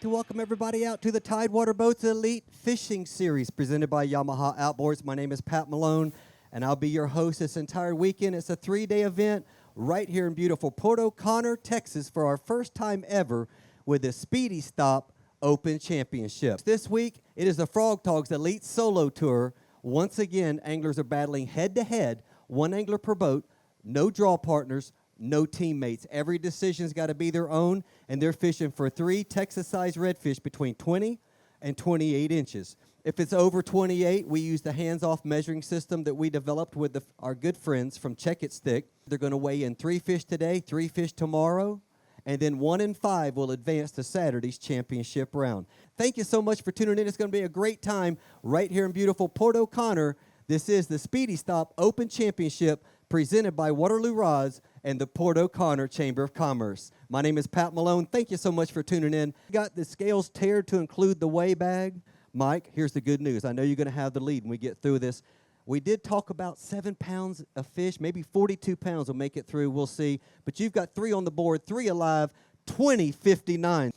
to welcome everybody out to the Tidewater Boats Elite Fishing Series presented by Yamaha Outboards. My name is Pat Malone, and I'll be your host this entire weekend. It's a 3-day event right here in beautiful Port O'Connor, Texas, for our first time ever with the Speedy Stop Open Championship. This week, it is the Frog Talks Elite Solo Tour. Once again, anglers are battling head-to-head, one angler per boat, no draw partners, no teammates. Every decision's got to be their own, and they're fishing for 3 Texas-sized redfish between 20 and 28 inches. If it's over 28, we use the hands-off measuring system that we developed with our good friends from Check It Stick. They're going to weigh in 3 fish today, 3 fish tomorrow, and then 1 and 5 will advance to Saturday's championship round. Thank you so much for tuning in. It's going to be a great time right here in beautiful Port O'Connor. This is the Speedy Stop Open Championship presented by Waterloo Rods and the Port O'Connor Chamber of Commerce. My name is Pat Malone. Thank you so much for tuning in. Got the scales tiered to include the weigh bag. Mike, here's the good news. I know you're going to have the lead when we get through this. We did talk about 7 pounds of fish, maybe 42 pounds will make it through. We'll see. But you've got 3 on the board, 3 alive, 20.59.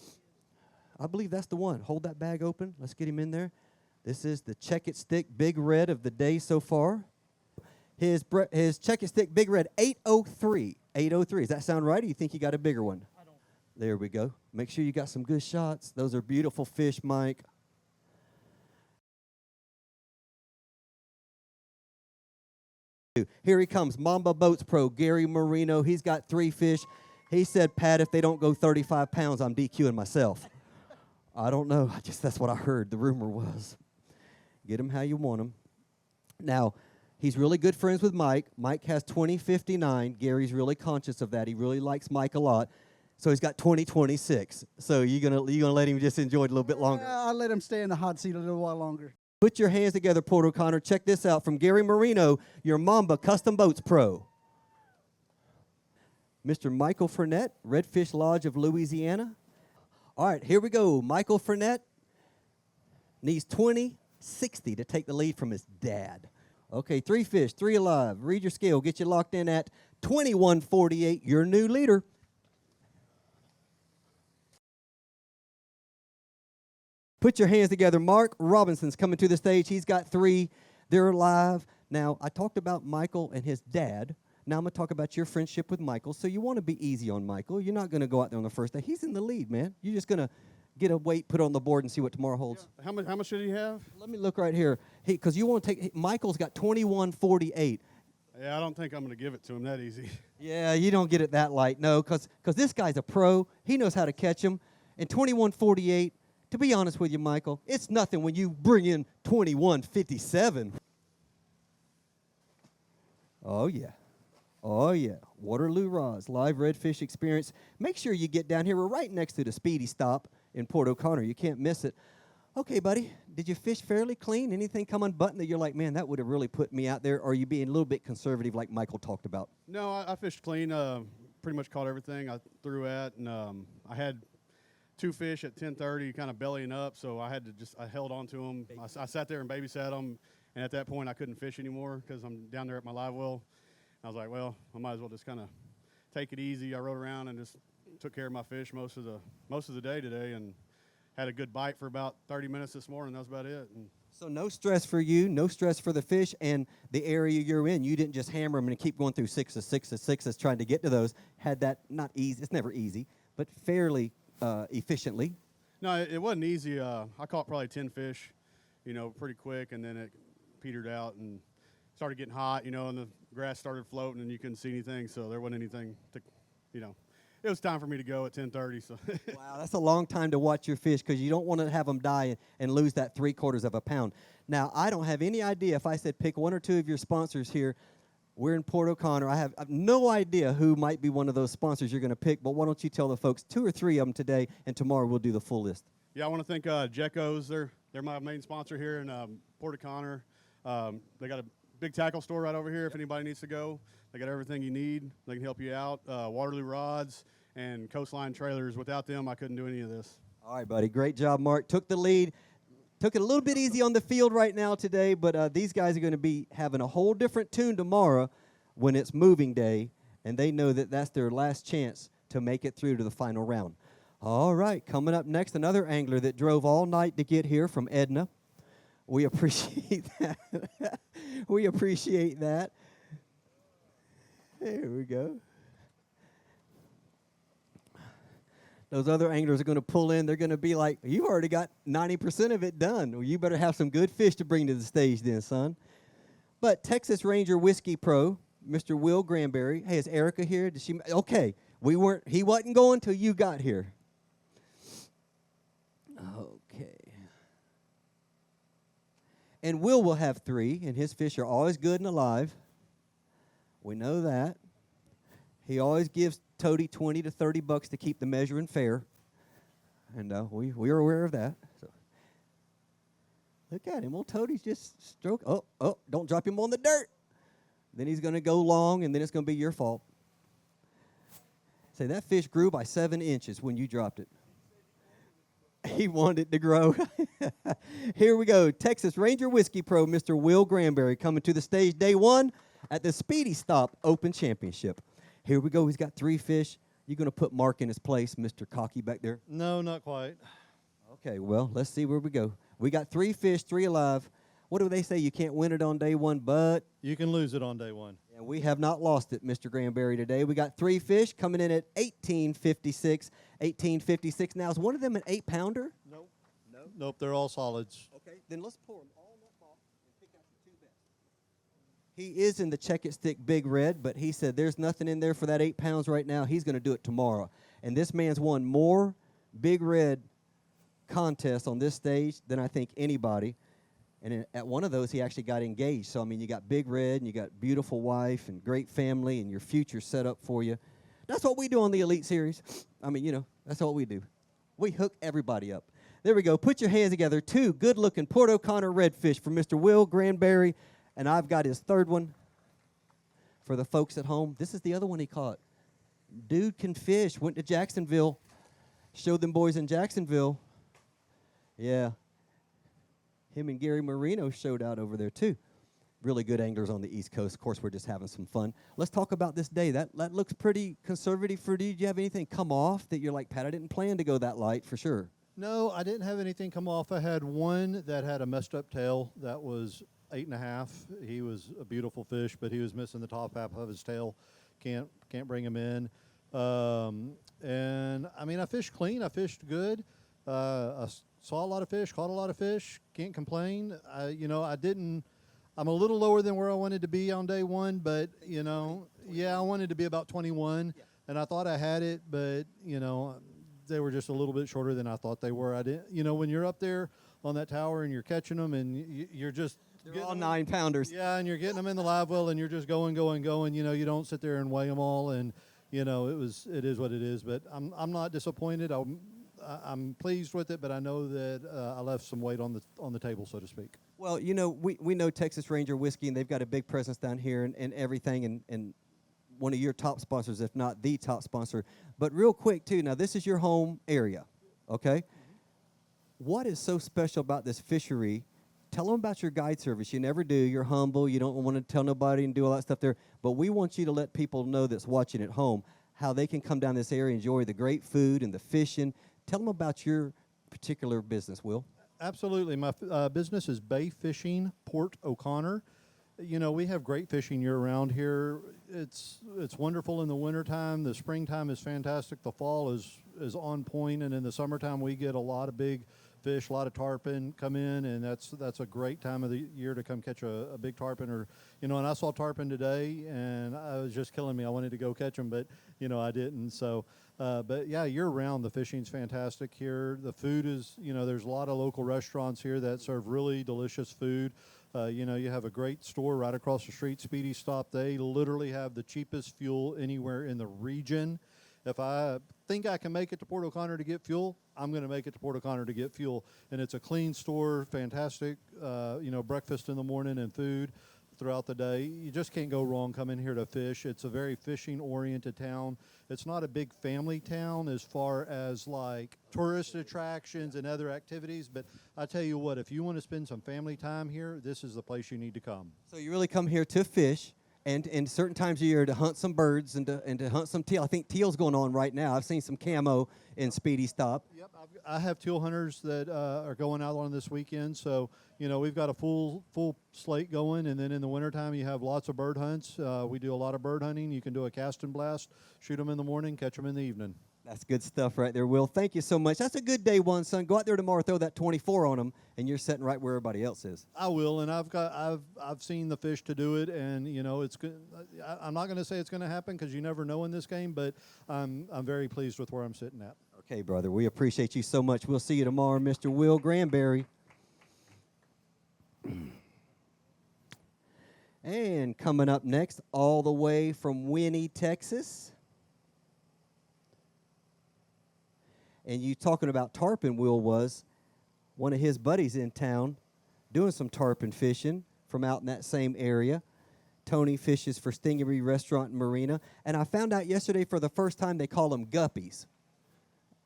I believe that's the one. Hold that bag open. Let's get him in there. This is the Check It Stick Big Red of the day so far. His Check It Stick Big Red, 803. 803. Does that sound right, or you think you got a bigger one? I don't. There we go. Make sure you got some good shots. Those are beautiful fish, Mike. Here he comes, Mamba Boats Pro, Gary Marino. He's got 3 fish. He said, Pat, if they don't go 35 pounds, I'm DQing myself. I don't know. That's what I heard. The rumor was. Get them how you want them. Now, he's really good friends with Mike. Mike has 20.59. Gary's really conscious of that. He really likes Mike a lot. So he's got 20.26. So you gonna let him just enjoy it a little bit longer? I'll let him stay in the hot seat a little while longer. Put your hands together, Port O'Connor. Check this out from Gary Marino, your Mamba Custom Boats Pro. Mr. Michael Frenette, Redfish Lodge of Louisiana. All right, here we go. Michael Frenette needs 20.60 to take the lead from his dad. Okay, 3 fish, 3 alive. Read your scale. Get you locked in at 21.48, your new leader. Put your hands together. Mark Robinson's coming to the stage. He's got 3. They're alive. Now, I talked about Michael and his dad. Now I'm going to talk about your friendship with Michael. So you want to be easy on Michael. You're not going to go out there on the first day. He's in the lead, man. You're just going to get a weight, put it on the board, and see what tomorrow holds. Yeah. How much did he have? Let me look right here. Because you want to take, Michael's got 21.48. Yeah, I don't think I'm going to give it to him that easy. Yeah, you don't get it that light. No, because this guy's a pro. He knows how to catch him. And 21.48, to be honest with you, Michael, it's nothing when you bring in 21.57. Oh, yeah. Oh, yeah. Waterloo Rods, live redfish experience. Make sure you get down here. We're right next to the Speedy Stop in Port O'Connor. You can't miss it. Okay, buddy, did you fish fairly clean? Anything come unbuttoned that you're like, man, that would have really put me out there? Or are you being a little bit conservative like Michael talked about? No, I fished clean. Pretty much caught everything I threw at. And I had 2 fish at 10:30 kind of bellying up, so I held on to them. I sat there and babysat them. And at that point, I couldn't fish anymore because I'm down there at my live well. I was like, well, I might as well just kind of take it easy. I rode around and just took care of my fish most of the day today, and had a good bite for about 30 minutes this morning. That was about it. And so no stress for you, no stress for the fish and the area you're in. You didn't just hammer them and keep going through 6s, 6s, 6s trying to get to those. Had that not easy. It's never easy, but fairly efficiently. No, it wasn't easy. I caught probably 10 fish, pretty quick, and then it petered out and started getting hot, and the grass started floating and you couldn't see anything, so there wasn't anything to, it was time for me to go at 10:30. So wow, that's a long time to watch your fish because you don't want to have them die and lose that 3/4 of a pound. Now, I don't have any idea if I said pick 1 or 2 of your sponsors here. We're in Port O'Connor. I have no idea who might be one of those sponsors you're going to pick, but why don't you tell the folks 2 or 3 of them today, and tomorrow we'll do the full list. Yeah, I want to thank Jekko's. They're my main sponsor here in Port O'Connor. They got a big tackle store right over here if anybody needs to go. They got everything you need. They can help you out. Waterloo Rods and Coastline Trailers. Without them, I couldn't do any of this. All right, buddy. Great job, Mark. Took the lead. Took it a little bit easy on the field right now today, but these guys are going to be having a whole different tune tomorrow when it's moving day, and they know that that's their last chance to make it through to the final round. All right, coming up next, another angler that drove all night to get here from Edna. We appreciate that. We appreciate that. There we go. Those other anglers are going to pull in. They're going to be like, you've already got 90% of it done. Well, you better have some good fish to bring to the stage then, son. But Texas Ranger Whiskey Pro, Mr. Will Granberry. Hey, is Erica here? Did she? Okay. He wasn't going till you got here. Okay. And Will have 3, and his fish are always good and alive. We know that. He always gives Toady $20 to $30 to keep the measuring fair. And we are aware of that. So. Look at him. Well, Toady's just stroke. Oh, don't drop him on the dirt. Then he's going to go long, and then it's going to be your fault. Say, that fish grew by 7 inches when you dropped it. He wanted it to grow. Here we go. Texas Ranger Whiskey Pro, Mr. Will Granberry, coming to the stage day 1 at the Speedy Stop Open Championship. Here we go. He's got 3 fish. You going to put Mark in his place, Mr. Cocky back there? No, not quite. Okay, well, let's see where we go. We got 3 fish, 3 alive. What do they say? You can't win it on day 1, but... You can lose it on day 1. And we have not lost it, Mr. Granberry, today. We got 3 fish coming in at 18.56. 18.56. Now, is one of them an 8-pounder? Nope. Nope, they're all solids. Okay, then let's pour them all in that box and pick out the 2 best. He is in the Check It Stick Big Red, but he said there's nothing in there for that 8 pounds right now. He's going to do it tomorrow. And this man's won more Big Red contests on this stage than I think anybody. And at one of those, he actually got engaged. So, I mean, you got Big Red, and you got beautiful wife and great family, and your future set up for you. That's what we do on the Elite Series. I mean, that's what we do. We hook everybody up. There we go. Put your hands together. 2 good-looking Port O'Connor redfish for Mr. Will Granberry, and I've got his 3rd one for the folks at home. This is the other one he caught. Dude can fish. Went to Jacksonville. Showed them boys in Jacksonville. Yeah. Him and Gary Marino showed out over there, too. Really good anglers on the East Coast. Of course, we're just having some fun. Let's talk about this day. That looks pretty conservative for you. Did you have anything come off that you're like, Pat, I didn't plan to go that light for sure? No, I didn't have anything come off. I had one that had a messed up tail that was 8.5. He was a beautiful fish, but he was missing the top half of his tail. Can't bring him in. And, I mean, I fished clean. I fished good. I saw a lot of fish, caught a lot of fish. Can't complain. I'm a little lower than where I wanted to be on day 1, but, I wanted to be about 21, and I thought I had it, but, they were just a little bit shorter than I thought they were. I didn't, when you're up there on that tower and you're catching them and you're just... They're all 9-pounders. Yeah, and you're getting them in the live well, and you're just going. You don't sit there and weigh them all, and, it is what it is, but I'm not disappointed. I'm pleased with it, but I know that I left some weight on the table, so to speak. Well, we know Texas Ranger Whiskey, and they've got a big presence down here and everything, and one of your top sponsors, if not the top sponsor. But real quick, too, now this is your home area, okay? Mm-hmm. What is so special about this fishery? Tell them about your guide service. You never do. You're humble. You don't want to tell nobody and do all that stuff there. But we want you to let people know that's watching at home how they can come down this area and enjoy the great food and the fishing. Tell them about your particular business, Will. Absolutely. My business is Bay Fishing, Port O'Connor. We have great fishing year-round here. It's wonderful in the wintertime. The springtime is fantastic. The fall is on point, and in the summertime we get a lot of big fish, a lot of tarpon come in, and that's a great time of the year to come catch a big tarpon. And I saw tarpon today, and I was just killing me. I wanted to go catch them, but I didn't. So, but yeah, year-round the fishing's fantastic here. The food is, there's a lot of local restaurants here that serve really delicious food. You have a great store right across the street, Speedy Stop. They literally have the cheapest fuel anywhere in the region. If I think I can make it to Port O'Connor to get fuel, I'm going to make it to Port O'Connor to get fuel. And it's a clean store, fantastic, breakfast in the morning and food throughout the day. You just can't go wrong coming here to fish. It's a very fishing-oriented town. It's not a big family town as far as like tourist attractions and other activities, but I tell you what, if you want to spend some family time here, this is the place you need to come. So you really come here to fish, and certain times of year to hunt some birds and to hunt some teal. I think teal's going on right now. I've seen some camo in Speedy Stop. Yep, I have teal hunters that are going out on this weekend. So, we've got a full slate going. And then in the wintertime, you have lots of bird hunts. We do a lot of bird hunting. You can do a cast and blast, shoot them in the morning, catch them in the evening. That's good stuff right there, Will. Thank you so much. That's a good day one, son. Go out there tomorrow, throw that 24 on them, and you're sitting right where everybody else is. I will, and I've seen the fish to do it, and it's good. I'm not going to say it's going to happen because you never know in this game, but I'm very pleased with where I'm sitting at. Okay, brother. We appreciate you so much. We'll see you tomorrow, Mr. Will Granberry. And coming up next, all the way from Winnie, Texas. And you talking about tarpon, Will was one of his buddies in town doing some tarpon fishing from out in that same area. Tony fishes for Stingery Restaurant and Marina. And I found out yesterday for the first time they call them guppies.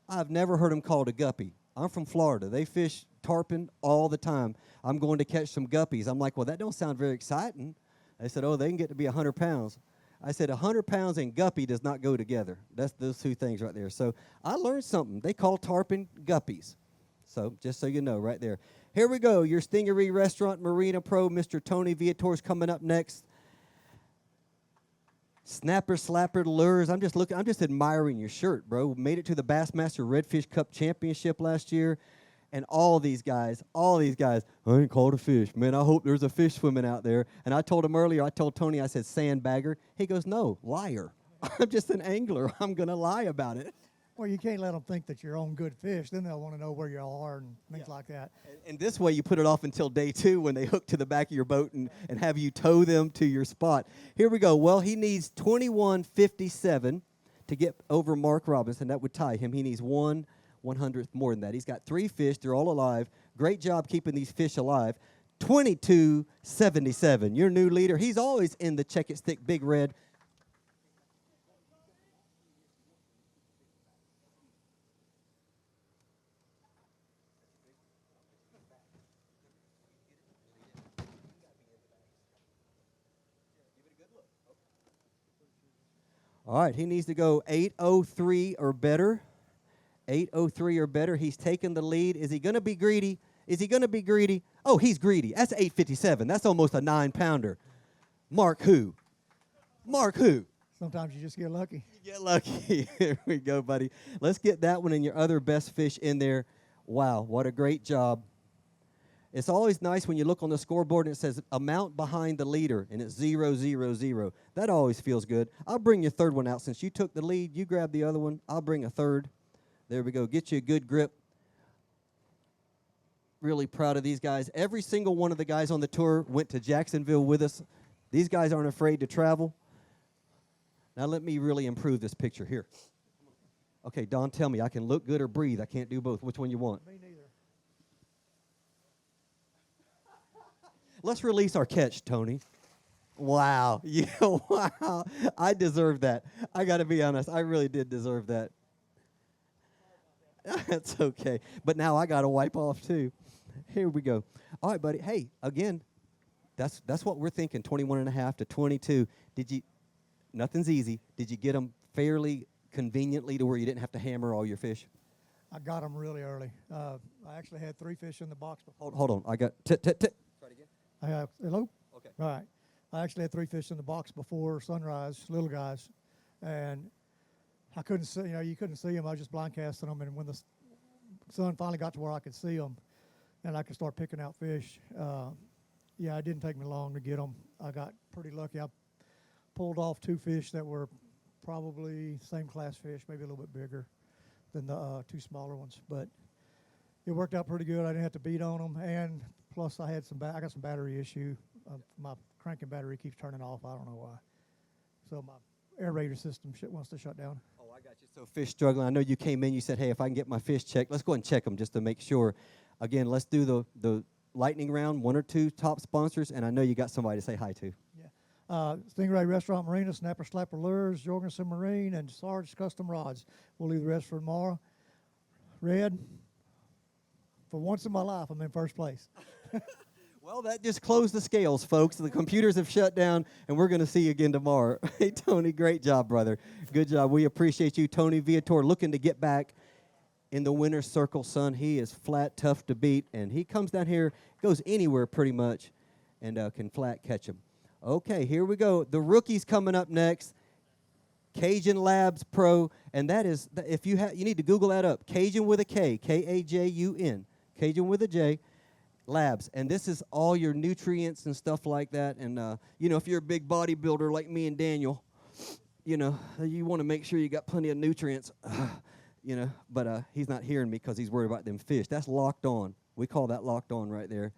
I've never heard them called a guppy. I'm from Florida. They fish tarpon all the time. I'm going to catch some guppies. I'm like, well, that don't sound very exciting. They said, oh, they can get to be 100 pounds. I said 100 pounds and guppy does not go together. That's those two things right there. So I learned something. They call tarpon guppies. So just so you know right there. Here we go. Your Stingery Restaurant Marina Pro, Mr. Tony Viator's coming up next. Snapper Slapper Lures. I'm just admiring your shirt, bro. Made it to the Bassmaster Redfish Cup Championship last year. And all these guys, I ain't caught a fish. Man, I hope there's a fish swimming out there. And I told him earlier, I told Tony, I said, sandbagger. He goes, no, liar. I'm just an angler. I'm going to lie about it. Well, you can't let them think that you're on good fish. Then they'll want to know where you are and things like that. And this way you put it off until day 2 when they hook to the back of your boat and have you tow them to your spot. Here we go. Well, he needs 21.57 to get over Mark Robinson. That would tie him. He needs 1/100th more than that. He's got 3 fish. They're all alive. Great job keeping these fish alive. 22.77. Your new leader. He's always in the Check It Stick Big Red. All right, he needs to go 8:03 or better. 8:03 or better. He's taking the lead. Is he going to be greedy? Is he going to be greedy? Oh, he's greedy. That's 8:57. That's almost a 9-pounder. Mark who? Mark who? Sometimes you just get lucky. You get lucky. Here we go, buddy. Let's get that one and your other best fish in there. Wow, what a great job. It's always nice when you look on the scoreboard and it says amount behind the leader, and it's 0, 0, 0. That always feels good. I'll bring your third one out. Since you took the lead, you grab the other one. I'll bring a third. There we go. Get you a good grip. Really proud of these guys. Every single one of the guys on the tour went to Jacksonville with us. These guys aren't afraid to travel. Now let me really improve this picture here. Okay, Don, tell me. I can look good or breathe. I can't do both. Which one you want? Me neither. Let's release our catch, Tony. Wow. Yeah, wow. I deserve that. I got to be honest. I really did deserve that. That's okay. But now I got to wipe off, too. Here we go. All right, buddy. Hey, again, that's what we're thinking, 21.5 to 22. Nothing's easy. Did you get them fairly conveniently to where you didn't have to hammer all your fish? I got them really early. I actually had 3 fish in the box before. Hold on. I got Try it again. Hello? Okay. All right. I actually had 3 fish in the box before sunrise, little guys, and I couldn't see. You couldn't see them. I was just blind casting them, and when the sun finally got to where I could see them, and I could start picking out fish, it didn't take me long to get them. I got pretty lucky. I pulled off 2 fish that were probably same class fish, maybe a little bit bigger than the 2 smaller ones, but it worked out pretty good. I didn't have to beat on them, and plus I had I got some battery issue. My cranking battery keeps turning off. I don't know why. So my aerator system wants to shut down. Oh, I got you. So fish struggling. I know you came in. You said, hey, if I can get my fish checked, let's go ahead and check them just to make sure. Again, let's do the lightning round, 1 or 2 top sponsors, and I know you got somebody to say hi to. Yeah. Stingray Restaurant Marina, Snapper Slapper Lures, Jorgensen Marine, and Sarge Custom Rods. We'll leave the rest for tomorrow. Red, for once in my life, I'm in first place. Well, that just closed the scales, folks. The computers have shut down, and we're going to see you again tomorrow. Hey, Tony, great job, brother. Good job. We appreciate you. Tony Viator looking to get back in the winner's circle, son. He is flat tough to beat, and he comes down here, goes anywhere pretty much, and can flat catch him. Okay, here we go. The rookie's coming up next. Cajun Labs Pro, and that is, if you need to Google that up. Cajun with a K, K-A-J-U-N, Cajun with a J, Labs. And this is all your nutrients and stuff like that. And, you know, if you're a big bodybuilder like me and Daniel, you know, you want to make sure you got plenty of nutrients, you know. But he's not hearing me because he's worried about them fish. That's Locked On. We call that Locked On right there.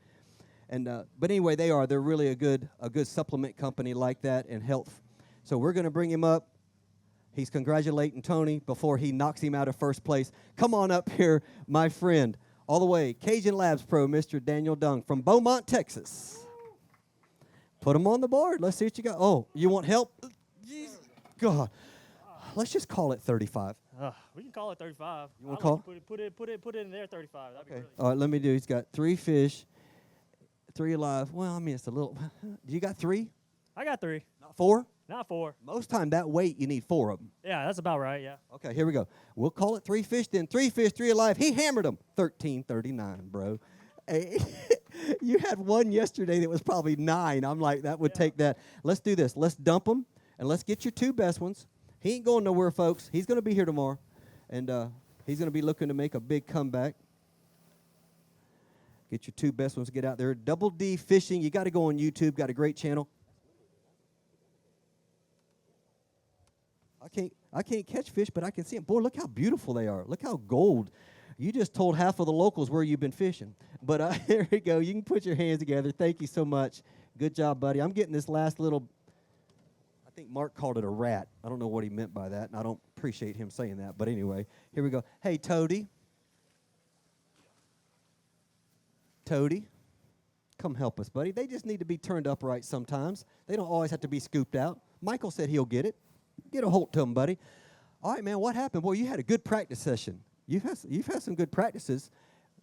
And but anyway, they're really a good supplement company like that and health. So we're going to bring him up. He's congratulating Tony before he knocks him out of first place. Come on up here, my friend. All the way, Cajun Labs Pro, Mr. Daniel Dung from Beaumont, Texas. Put him on the board. Let's see what you got. Oh, you want help? Jesus. God. Let's just call it 35. We can call it 35. You want to call? Put it in there 35. That'd be Okay. really All right, let me do. He's got 3 fish, 3 alive. Well, I mean, it's a little. You got 3? I got 3, Not 4? not 4. Most time that weight, you need 4 of them. Yeah, that's about right. Yeah. Okay, here we go. We'll call it 3 fish then. 3 fish, 3 alive. He hammered them. 13.39, bro. Hey, you had one yesterday that was probably 9. I'm like, that would take that. Let's do this. Let's dump them, and let's get your 2 best ones. He ain't going nowhere, folks. He's going to be here tomorrow, and he's going to be looking to make a big comeback. Get your 2 best ones. Get out there. Double D Fishing. You got to go on YouTube. Got a great channel. I can't catch fish, but I can see them. Boy, look how beautiful they are. Look how gold. You just told half of the locals where you've been fishing. But here we go. You can put your hands together. Thank you so much. Good job, buddy. I'm getting this last little, I think Mark called it a rat. I don't know what he meant by that, and I don't appreciate him saying that. But anyway, here we go. Hey, Toady. Toady, come help us, buddy. They just need to be turned upright sometimes. They don't always have to be scooped out. Michael said he'll get it. Get a hold to him, buddy. All right, man, what happened? Boy, you had a good practice session. You've had some good practices.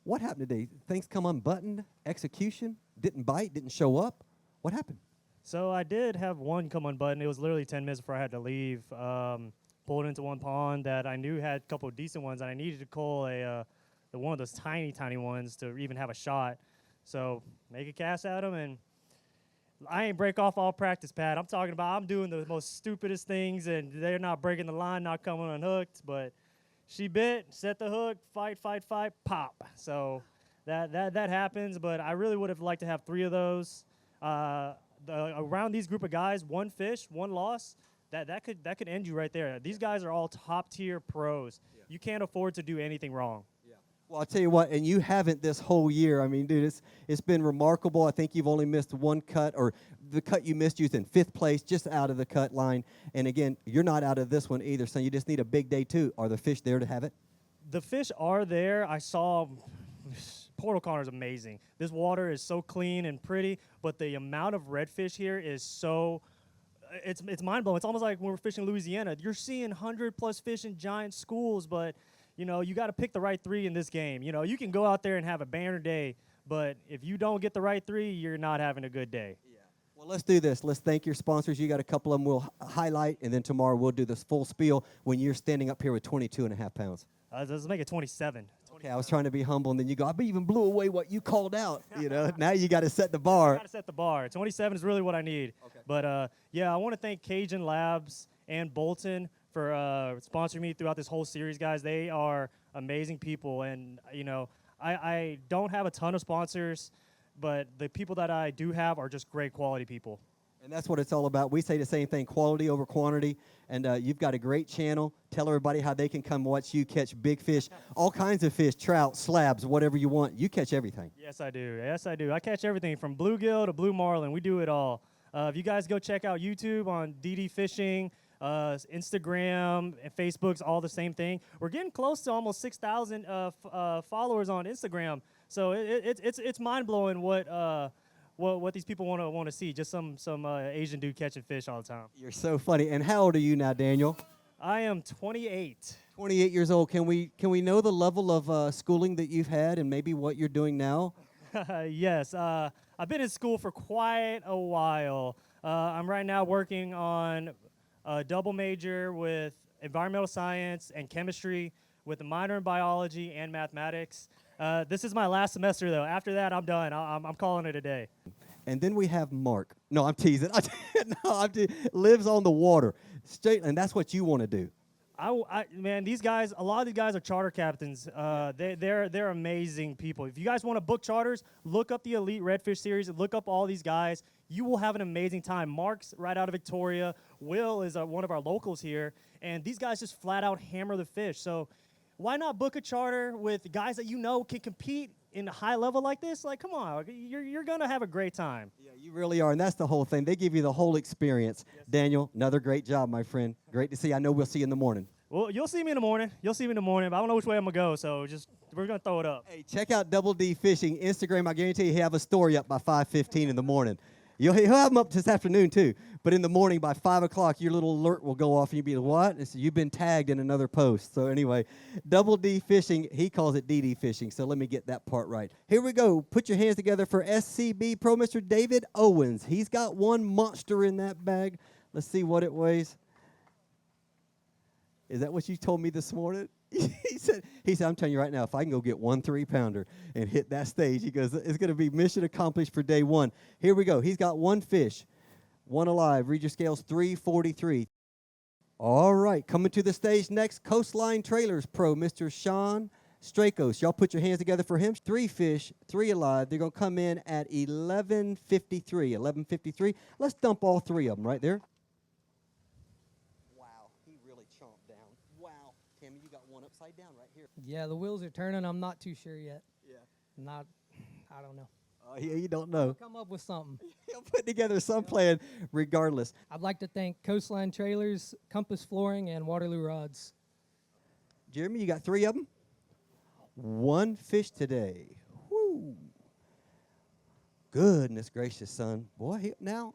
What happened today? Things come unbuttoned, execution, didn't bite, didn't show up. What happened? So I did have one come unbuttoned. It was literally 10 minutes before I had to leave. Pulled into one pond that I knew had a couple of decent ones, and I needed to call one of those tiny ones to even have a shot. So make a cast at them, and I ain't break off all practice, Pat. I'm talking about I'm doing the most stupidest things, and they're not breaking the line, not coming unhooked. But she bit, set the hook, fight, pop. So that happens. But I really would have liked to have 3 of those. Around these group of guys, 1 fish, 1 loss. That could end you right there. These guys are all top tier pros. Yeah. You can't afford to do anything wrong. Well, I'll tell you what, and you haven't this whole year. I mean, dude, it's been remarkable. I think you've only missed 1 cut, or the cut you missed, you was in 5th place, just out of the cut line. And again, you're not out of this one either, so you just need a big day too. Are the fish there to have it? The fish are there. I saw Port O'Connor is amazing. This water is so clean and pretty, but the amount of redfish here is so it's mind-blowing. It's almost like when we're fishing Louisiana. You're seeing 100+ fish in giant schools, but you know, you got to pick the right 3 in this game. You know, you can go out there and have a banner day, but if you don't get the right 3, you're not having a good day. Yeah. Well, let's do this. Let's thank your sponsors. You got a couple of them we'll highlight, and then tomorrow we'll do this full spiel when you're standing up here with 22.5 pounds. Let's make it 27. Okay, I was trying to be humble, and then you go, I even blew away what you called out. You know, now you got to set the bar. Got to set the bar. 27 is really what I need. Okay. But, yeah, I want to thank Cajun Labs and Bolton for sponsoring me throughout this whole series, guys. They are amazing people, and, you know, I don't have a ton of sponsors, but the people that I do have are just great quality people. And that's what it's all about. We say the same thing, quality over quantity. And you've got a great channel. Tell everybody how they can come watch you catch big fish, all kinds of fish, trout, slabs, whatever you want. You catch everything. Yes, I do. Yes, I do. I catch everything from bluegill to blue marlin. We do it all. If you guys go check out YouTube on DD Fishing, Instagram and Facebook's all the same thing. We're getting close to almost 6,000 followers on Instagram. So it's mind-blowing what these people want to see. Just some Asian dude catching fish all the time. You're so funny. And how old are you now, Daniel? I am 28. 28 years old. Can we know the level of schooling that you've had and maybe what you're doing now? Yes, I've been in school for quite a while. I'm right now working on a double major with environmental science and chemistry with a minor in biology and mathematics. This is my last semester, though. After that, I'm done. I'm calling it a day. And then we have Mark. No, I'm teasing. Lives on the water. Straight, and that's what you want to do. Man, these guys, a lot of these guys are charter captains. They're amazing people. If you guys want to book charters, look up the Elite Redfish Series. Look up all these guys. You will have an amazing time. Mark's right out of Victoria. Will is one of our locals here. And these guys just flat out hammer the fish. So why not book a charter with guys that you know can compete in a high level like this? Like, come on, you're going to have a great time. Yeah, you really are, and that's the whole thing. They give you the whole experience. Yes. Daniel, another great job, my friend. Great to see you. I know we'll see you in the morning. Well, you'll see me in the morning. But I don't know which way I'm going to go, so we're going to throw it up. Hey, check out Double D Fishing Instagram. I guarantee you he'll have a story up by 5:15 in the morning. He'll have them up this afternoon, too. But in the morning, by 5 o'clock, your little alert will go off, and you'll be like, what? And so you've been tagged in another post. So anyway, Double D Fishing, he calls it DD Fishing, so let me get that part right. Here we go. Put your hands together for SCB Pro Mr. David Owens. He's got one monster in that bag. Let's see what it weighs. Is that what you told me this morning? he said, I'm telling you right now, if I can go get 1 3-pounder and hit that stage, he goes, it's going to be mission accomplished for day one. Here we go. He's got one fish, one alive. Read your scales, 343. All right, coming to the stage next, Coastline Trailers Pro, Mr. Sean Strakos. Y'all put your hands together for him. 3 fish, 3 alive. They're going to come in at 1153. 1153. Let's dump all 3 of them right there. Wow, he really chomped down. Wow. Tammy, you got one upside down right here. Yeah, the wheels are turning. I'm not too sure yet. Yeah. I don't know. Oh, yeah, you don't know. Come up with something. He'll put together some plan regardless. I'd like to thank Coastline Trailers, Compass Flooring, and Waterloo Rods. Jeremy, you got 3 of them? 1 fish today. Woo. Goodness gracious, son. Boy, now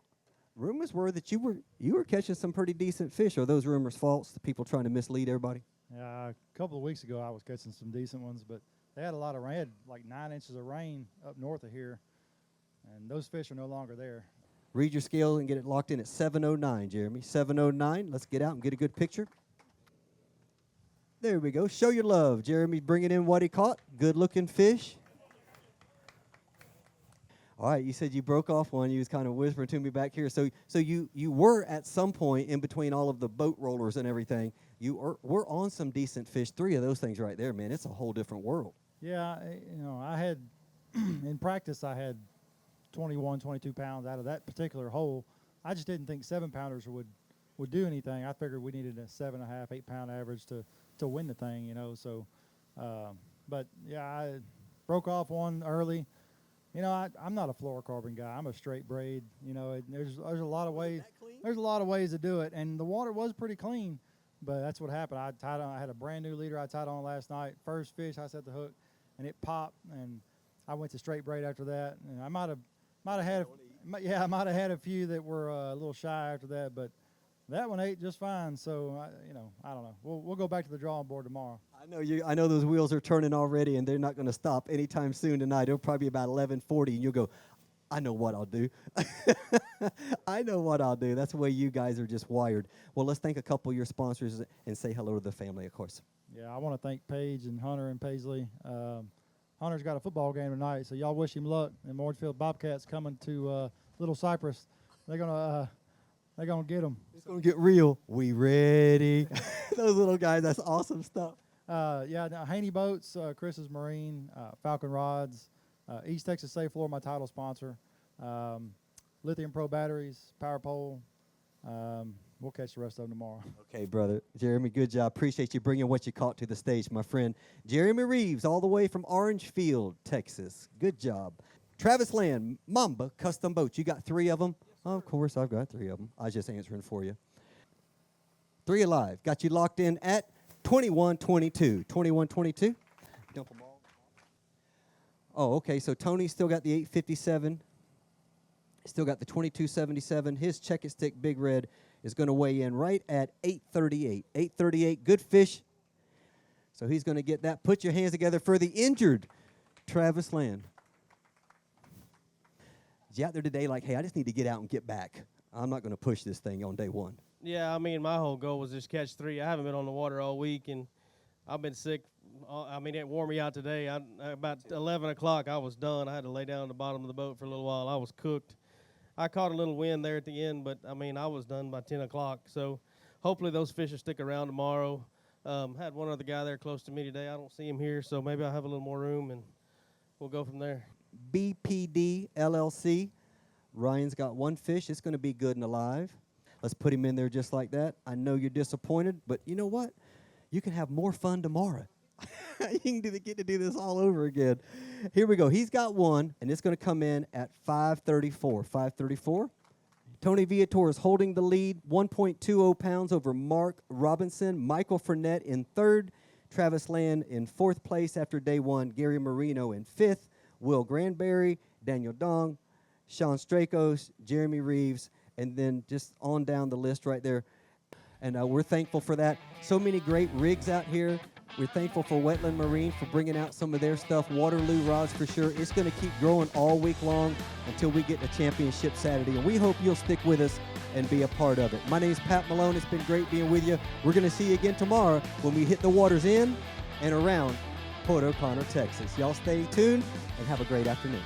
rumors were that you were catching some pretty decent fish. Are those rumors false? The people trying to mislead everybody? A couple of weeks ago, I was catching some decent ones, but they had a lot of rain, had like 9 inches of rain up north of here, and those fish are no longer there. Read your scale and get it locked in at 709, Jeremy. 709. Let's get out and get a good picture. There we go. Show your love. Jeremy bringing in what he caught. Good-looking fish. All right, you said you broke off one. You was kind of whispering to me back here. So you were at some point in between all of the boat rollers and everything. We're on some decent fish. 3 of those things right there, man. It's a whole different world. Yeah, I had, in practice, I had 21, 22 pounds out of that particular hole. I just didn't think 7-pounders would do anything. I figured we needed a 7.5, 8-pound average to win the thing, So, but yeah, I broke off one early. I'm not a fluorocarbon guy. I'm a straight braid. There's a lot of ways. There's a lot of ways to do it, and the water was pretty clean. But that's what happened. I had a brand new leader I tied on last night. First fish, I set the hook, and it popped, and I went to straight braid after that. And I might have had a few that were a little shy after that, but that one ate just fine. So I don't know. We'll go back to the drawing board tomorrow. I know those wheels are turning already, and they're not going to stop anytime soon tonight. It'll probably be about 11:40, and you'll go, I know what I'll do. I know what I'll do. That's the way you guys are just wired. Well, let's thank a couple of your sponsors and say hello to the family, of course. Yeah, I want to thank Paige and Hunter and Paisley. Hunter's got a football game tonight, so y'all wish him luck. And Mooresfield Bobcats coming to Little Cypress. They're gonna get them. It's gonna get real. We ready? Those little guys. That's awesome stuff. Haney Boats, Chris's Marine, Falcon Rods, East Texas Safe Floor, my title sponsor, Lithium Pro Batteries, Power Pole. We'll catch the rest of them tomorrow. Okay, brother. Jeremy, good job. Appreciate you bringing what you caught to the stage, my friend. Jeremy Reeves, all the way from Orangefield, Texas. Good job. Travis Land, Mamba Custom Boats. You got 3 of them? Of course, I've got 3 of them. I was just answering for you. 3 alive. Got you locked in at 2122. 2122. Dump them all. Oh, okay. So Tony still got the 857. Still got the 2277. His Check-It Stick Big Red is going to weigh in right at 838. 838. Good fish. So he's going to get that. Put your hands together for the injured Travis Land. you out there today like, hey, I just need to get out and get back. I'm not going to push this thing on day one. Yeah, I mean, my whole goal was just catch 3. I haven't been on the water all week, and I've been sick. I mean, it wore me out today. About 11 o'clock, I was done. I had to lay down at the bottom of the boat for a little while. I was cooked. I caught a little wind there at the end, but, I mean, I was done by 10 o'clock. So hopefully those fish will stick around tomorrow. Had one other guy there close to me today. I don't see him here, so maybe I'll have a little more room, and we'll go from there. BPD LLC. Ryan's got one fish. It's going to be good and alive. Let's put him in there just like that. I know you're disappointed, but you know what? You can have more fun tomorrow. You can get to do this all over again. Here we go. He's got one, and it's going to come in at 534. 534. Tony Viator is holding the lead, 1.20 pounds over Mark Robinson. Michael Fournette in third. Travis Land in fourth place after day one. Gary Marino in fifth. Will Granberry, Daniel Dong, Sean Strakos, Jeremy Reeves, and then just on down the list right there. And we're thankful for that. So many great rigs out here. We're thankful for Wetland Marine for bringing out some of their stuff. Waterloo rods for sure. It's going to keep growing all week long until we get to championship Saturday. And we hope you'll stick with us and be a part of it. My name is Pat Malone. It's been great being with you. We're going to see you again tomorrow when we hit the waters in and around Port O'Connor, Texas. Y'all stay tuned and have a great afternoon.